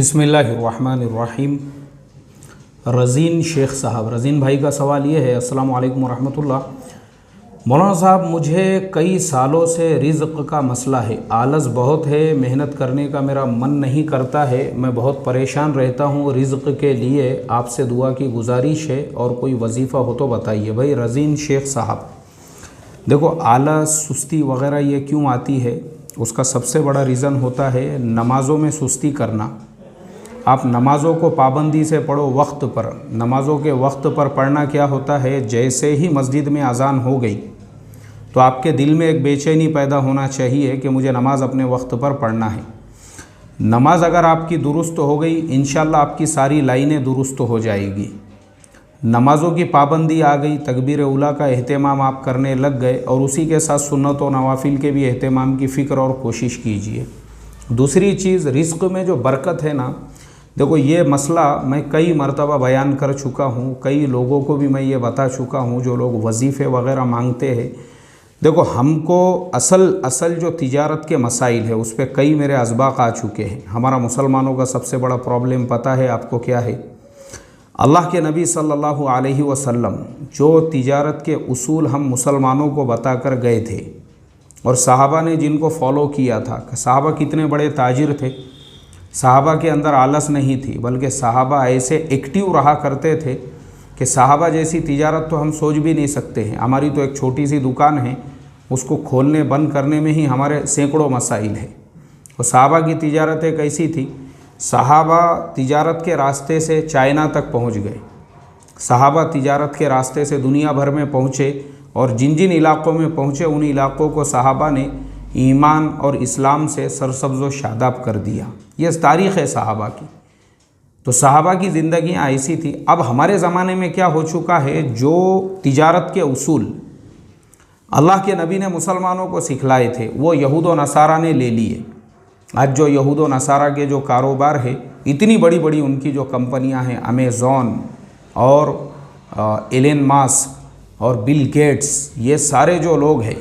बिस्मिल्लाहिर्रहमानिर्रहीम। रज़ीन शेख साहब, रज़ीन भाई का सवाल ये है, अस्सलामु अलैकुम रहमतुल्लाह। मौलाना साहब, मुझे कई सालों से रिज़्क़ का मसला है, आलस बहुत है, मेहनत करने का मेरा मन नहीं करता है, मैं बहुत परेशान रहता हूँ। रिज़्क़ के लिए आपसे दुआ की गुजारिश है और कोई वजीफ़ा हो तो बताइए। भाई रज़ीन शेख साहब, देखो, आलस सुस्ती वग़ैरह ये क्यों आती है, उसका सबसे बड़ा रीज़न होता है नमाज़ों में सुस्ती करना। आप नमाज़ों को पाबंदी से पढ़ो, वक्त पर। नमाज़ों के वक्त पर पढ़ना क्या होता है, जैसे ही मस्जिद में अज़ान हो गई तो आपके दिल में एक बेचैनी पैदा होना चाहिए कि मुझे नमाज़ अपने वक्त पर पढ़ना है। नमाज अगर आपकी दुरुस्त हो गई, इंशाअल्लाह आपकी सारी लाइनें दुरुस्त हो जाएगी। नमाज़ों की पाबंदी आ गई, तकबीर उला का एहतमाम आप करने लग गए और उसी के साथ सुन्नत व नवाफिल के भी एहतमाम की फ़िक्र और कोशिश कीजिए। दूसरी चीज़, रिज़्क़ में जो बरकत है ना, देखो, ये मसला मैं कई मरतबा बयान कर चुका हूँ, कई लोगों को भी मैं ये बता चुका हूँ जो लोग वजीफ़े वग़ैरह मांगते हैं। देखो, हमको असल जो तिजारत के मसाइल है उस पर कई मेरे असबाक आ चुके हैं। हमारा मुसलमानों का सबसे बड़ा प्रॉब्लम पता है आपको क्या है? अल्लाह के नबी सल्लल्लाहु अलैहि वसल्लम जो तिजारत के उसूल हम मुसलमानों को बता कर गए थे और सहाबा ने जिनको फॉलो किया था, सहाबा कितने बड़े ताजिर थे। सहाबा के अंदर आलस नहीं थी, बल्कि सहाबा ऐसे एक्टिव रहा करते थे कि सहाबा जैसी तिजारत तो हम सोच भी नहीं सकते हैं। हमारी तो एक छोटी सी दुकान है, उसको खोलने बंद करने में ही हमारे सैकड़ों मसाइल हैं। और सहाबा की तिजारतें कैसी थी? सहाबा तिजारत के रास्ते से चाइना तक पहुंच गए, सहाबा तिजारत के रास्ते से दुनिया भर में पहुँचे और जिन जिन इलाक़ों में पहुँचे उन इलाक़ों को सहाबा ने ईमान और इस्लाम से सरसब्ज़ व शादाब कर दिया। ये तारीख़ है सहाबा की। तो सहाबा की ज़िंदगियाँ ऐसी थी। अब हमारे ज़माने में क्या हो चुका है, जो तिजारत के उसूल अल्लाह के नबी ने मुसलमानों को सिखलाए थे वो यहूद व नसारा ने ले लिए। आज जो यहूद व नसारा के जो कारोबार है, इतनी बड़ी बड़ी उनकी जो कंपनियां हैं, अमेज़ॉन और एलन मस्क और बिल गेट्स, ये सारे जो लोग हैं,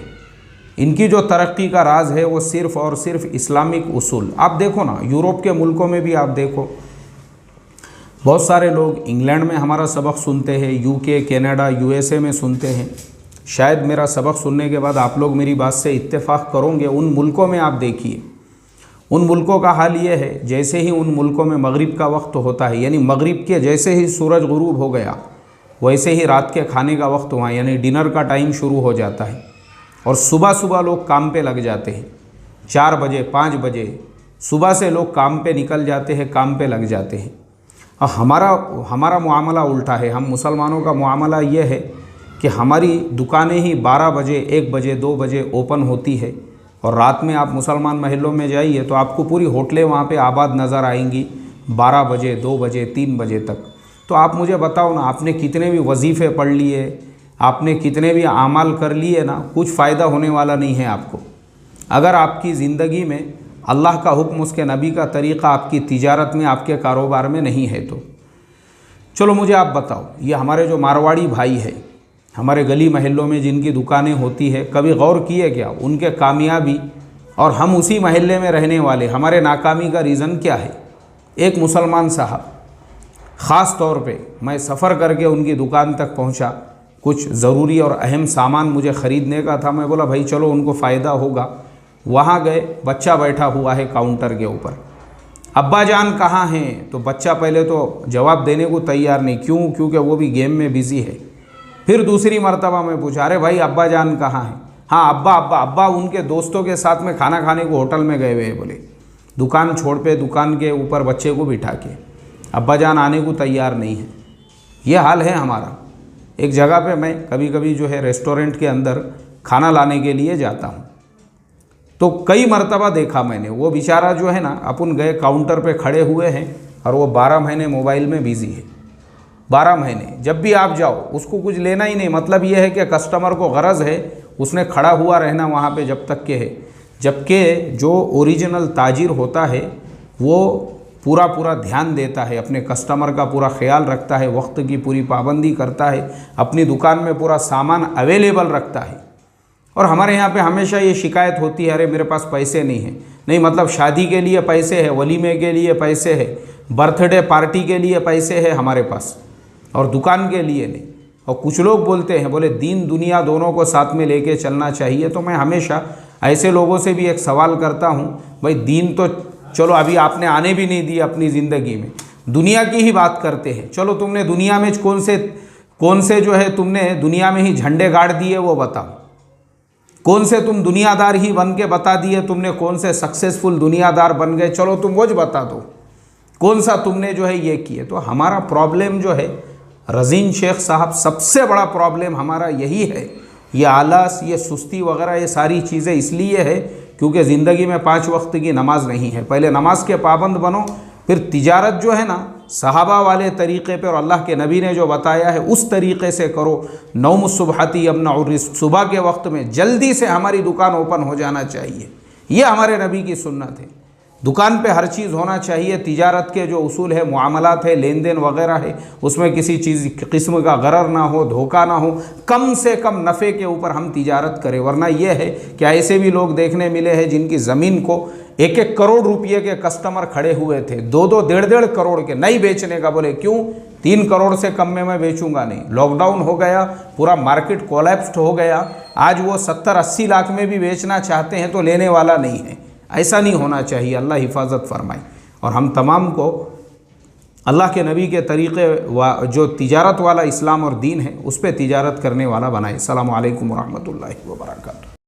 इनकी जो तरक्की का राज है वो सिर्फ़ और सिर्फ इस्लामिक उसूल। आप देखो ना, यूरोप के मुल्कों में भी आप देखो, बहुत सारे लोग इंग्लैंड में हमारा सबक सुनते हैं, यूके, कनाडा, यूएसए में सुनते हैं। शायद मेरा सबक सुनने के बाद आप लोग मेरी बात से इत्तेफाक करोगे। उन मुल्कों में आप देखिए, उन मुल्कों का हाल ये है, जैसे ही उन मुल्कों में मगरिब का वक्त होता है, यानी मगरिब के जैसे ही सूरज गुरूब हो गया, वैसे ही रात के खाने का वक्त हुआ, यानी डिनर का टाइम शुरू हो जाता है और सुबह सुबह लोग काम पे लग जाते हैं। 4 बजे 5 बजे सुबह से लोग काम पे निकल जाते हैं, काम पे लग जाते हैं। और हमारा मुआमला उल्टा है। हम मुसलमानों का मुआमला ये है कि हमारी दुकानें ही 12 बजे 1 बजे 2 बजे ओपन होती है और रात में आप मुसलमान महलों में जाइए तो आपको पूरी होटलें वहाँ पे आबाद नज़र आएंगी 12 बजे 2 बजे 3 बजे तक। तो आप मुझे बताओ ना, आपने कितने भी वजीफ़े पढ़ लिए, आपने कितने भी आमाल कर लिए ना, कुछ फ़ायदा होने वाला नहीं है आपको, अगर आपकी ज़िंदगी में अल्लाह का हुक्म, उसके नबी का तरीक़ा आपकी तिजारत में, आपके कारोबार में नहीं है। तो चलो मुझे आप बताओ, ये हमारे जो मारवाड़ी भाई है, हमारे गली महल्लों में जिनकी दुकानें होती है, कभी गौर किए क्या उनके कामयाबी और हम उसी महल्ले में रहने वाले, हमारे नाकामी का रीज़न क्या है? एक मुसलमान साहब, ख़ास तौर पे मैं सफ़र करके उनकी दुकान तक पहुंचा, कुछ ज़रूरी और अहम सामान मुझे ख़रीदने का था। मैं बोला भाई चलो, उनको फ़ायदा होगा। वहाँ गए, बच्चा बैठा हुआ है काउंटर के ऊपर। अब्बा जान कहाँ हैं? तो बच्चा पहले तो जवाब देने को तैयार नहीं। क्यों? क्योंकि वो भी गेम में बिज़ी है। फिर दूसरी मरतबा मैं पूछा, अरे भाई अब्बा जान कहाँ हैं? हाँ, अब्बा उनके दोस्तों के साथ में खाना खाने को होटल में गए हुए हैं। बोले दुकान छोड़ पे, दुकान के ऊपर बच्चे को बिठा के, अब्बा जान आने को तैयार नहीं है। ये हाल है हमारा। एक जगह पे मैं कभी कभी जो है रेस्टोरेंट के अंदर खाना लाने के लिए जाता हूँ, तो कई मरतबा देखा मैंने, वो बेचारा जो है ना, अपन गए काउंटर पे खड़े हुए हैं और वो 12 महीने मोबाइल में बिज़ी है। 12 महीने जब भी आप जाओ उसको कुछ लेना ही नहीं। मतलब ये है कि कस्टमर को गरज है, उसने खड़ा हुआ रहना वहाँ पे जब तक के है। जबकि जो ओरिजिनल ताजिर होता है वो पूरा ध्यान देता है, अपने कस्टमर का पूरा ख्याल रखता है, वक्त की पूरी पाबंदी करता है, अपनी दुकान में पूरा सामान अवेलेबल रखता है। और हमारे यहाँ पे हमेशा ये शिकायत होती है, अरे मेरे पास पैसे नहीं हैं। नहीं मतलब शादी के लिए पैसे है, वलीमे के लिए पैसे है, बर्थडे पार्टी के लिए पैसे है हमारे पास, और दुकान के लिए नहीं। और कुछ लोग बोलते हैं, बोले दीन दुनिया दोनों को साथ में लेके चलना चाहिए। तो मैं हमेशा ऐसे लोगों से भी एक सवाल करता हूँ, भाई दीन तो चलो अभी आपने आने भी नहीं दिए अपनी ज़िंदगी में, दुनिया की ही बात करते हैं। चलो तुमने दुनिया में कौन से जो है तुमने दुनिया में ही झंडे गाड़ दिए वो बताओ, कौन से तुम दुनियादार ही बन के बता दिए तुमने, कौन से सक्सेसफुल दुनियादार बन गए, चलो तुम वो बता दो, कौन सा तुमने जो है ये किए। तो हमारा प्रॉब्लम जो है रज़ीन शेख साहब, सबसे बड़ा प्रॉब्लम हमारा यही है, ये आलस, ये सुस्ती वगैरह, ये सारी चीज़ें इसलिए है क्योंकि ज़िंदगी में 5 वक्त की नमाज नहीं है। पहले नमाज के पाबंद बनो, फिर तिजारत जो है ना सहाबा वाले तरीक़े पे और अल्लाह के नबी ने जो बताया है उस तरीक़े से करो। नौम सुबहती यमनउ रिज़्क़, सुबह के वक्त में जल्दी से हमारी दुकान ओपन हो जाना चाहिए, ये हमारे नबी की सुन्नत है। दुकान पे हर चीज़ होना चाहिए। तिजारत के जो उसूल है, मुआमलात है, लेन देन वगैरह है, उसमें किसी चीज़ किस्म का गरर ना हो, धोखा ना हो, कम से कम नफ़े के ऊपर हम तिजारत करें। वरना यह है कि ऐसे भी लोग देखने मिले हैं जिनकी ज़मीन को 1-1 करोड़ रुपये के कस्टमर खड़े हुए थे, 2-2, 1.5 करोड़ के, नहीं बेचने का। बोले क्यों? 3 करोड़ से कम में मैं बेचूंगा नहीं। लॉकडाउन हो गया, पूरा मार्केट कोलैप्स्ड हो गया, आज वो 70-80 लाख में भी बेचना चाहते हैं तो लेने वाला नहीं है। ऐसा नहीं होना चाहिए, अल्लाह हिफाजत फरमाए। और हम तमाम को अल्लाह के नबी के तरीक़े जो तिजारत वाला इस्लाम और दीन है उस पर तिजारत करने वाला बनाए। अस्सलामु अलैकुम व रहमतुल्लाहि व बरकातहू।